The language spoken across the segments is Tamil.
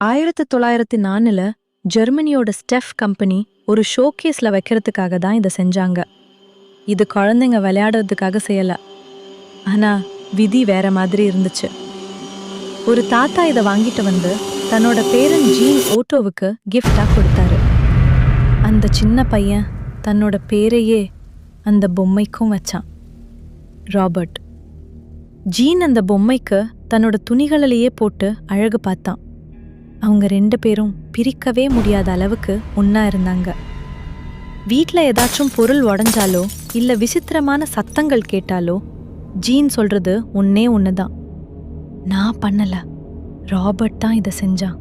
1904 ஜெர்மனியோட ஸ்டெஃப் கம்பெனி ஒரு ஷோகேஸ்ல வைக்கிறதுக்காக தான் இதை செஞ்சாங்க. இது குழந்தைங்க விளையாடுறதுக்காக செய்யல. ஆனா விதி வேற மாதிரி இருந்துச்சு. ஒரு தாத்தா இதை வாங்கிட்டு வந்து தன்னோட பேரன் ஜீன் ஓட்டோவுக்கு கிஃப்டா கொடுத்தாரு. அந்த சின்ன பையன் தன்னோட பேரையே அந்த பொம்மைக்கும் வச்சான், ராபர்ட். ஜீன் அந்த பொம்மைக்கு தன்னோட துணிகளிலேயே போட்டு அழகு பார்த்தான். அவங்க 2 பேரும் பிரிக்கவே முடியாத அளவுக்கு ஒன்னா இருந்தாங்க. வீட்டில் ஏதாச்சும் பொருள் உடஞ்சாலோ இல்ல விசித்திரமான சத்தங்கள் கேட்டாலோ ஜீன் சொல்றது ஒன்னே ஒண்ணுதான், நான் பண்ணல, ராபர்ட் தான் இதை செஞ்சான்.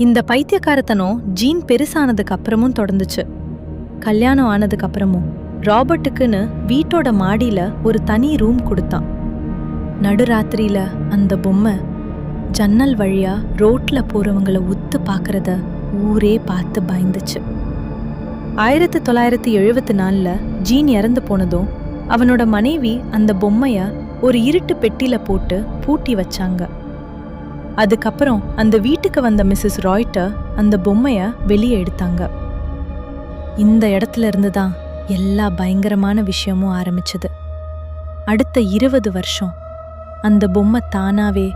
இந்த பைத்தியக்காரத்தனம் ஜீன் பெருசானதுக்கு அப்புறமும் தொடர்ந்துச்சு. கல்யாணம் ஆனதுக்கு அப்புறமும் ராபர்ட்டுக்குன்னு வீட்டோட மாடியில ஒரு தனி ரூம் கொடுத்தான். நடுராத்திரியில அந்த பொம்மை ஜன்னல் வழியா ரோட்ல போறவங்கள உத்து பாக்குறத ஊரே பார்த்து பயந்துச்சு. 1974 ஜீன் இறந்து போனதும் அவனோட மனைவி அந்த பொம்மைய ஒரு இருட்டு பெட்டில போட்டு பூட்டி வச்சாங்க. அதுக்கப்புறம் அந்த வீட்டுக்கு வந்த மிஸ்ஸஸ் ராய்ட்டர் அந்த பொம்மைய வெளியே எடுத்தாங்க. இந்த இடத்துல இருந்துதான் எல்லா பயங்கரமான விஷயமும் ஆரம்பிச்சது. அடுத்த 20 வருஷம் அந்த பொம்மை தானாவே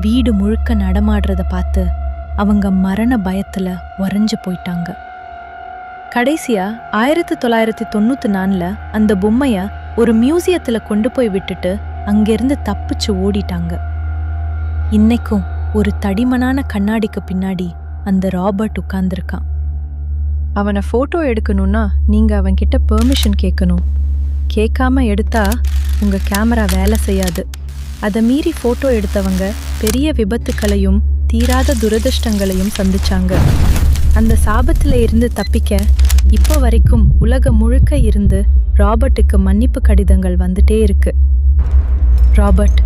வீடு முழுக்க நடமாடுறத பார்த்து அவங்க மரண பயத்துல உறைஞ்சு போயிட்டாங்க. கடைசியா 1994 அந்த பொம்மைய ஒரு மியூசியத்துல கொண்டு போய் விட்டுட்டு அங்கிருந்து தப்பிச்சு ஓடிட்டாங்க. இன்னைக்கும் ஒரு தடிமனான கண்ணாடிக்கு பின்னாடி அந்த ராபர்ட் உட்கார்ந்துருக்கான். அவனை போட்டோ எடுக்கணும்னா நீங்க அவன்கிட்ட பெர்மிஷன் கேட்கணும். கேட்காம எடுத்தா உங்க கேமரா வேலை செய்யாது. அதை மீறி போட்டோ எடுத்தவங்க பெரிய விபத்துக்களையும் தீராத துரதிர்ஷ்டங்களையும் சந்திச்சாங்க. அந்த சாபத்துல இருந்து தப்பிக்க இப்போ வரைக்கும் உலகம் முழுக்க இருந்து ராபர்ட்டுக்கு மன்னிப்பு கடிதங்கள் வந்துட்டே இருக்கு. ராபர்ட்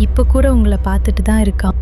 இப்போ கூட உங்களை பார்த்துட்டு தான் இருக்கான்.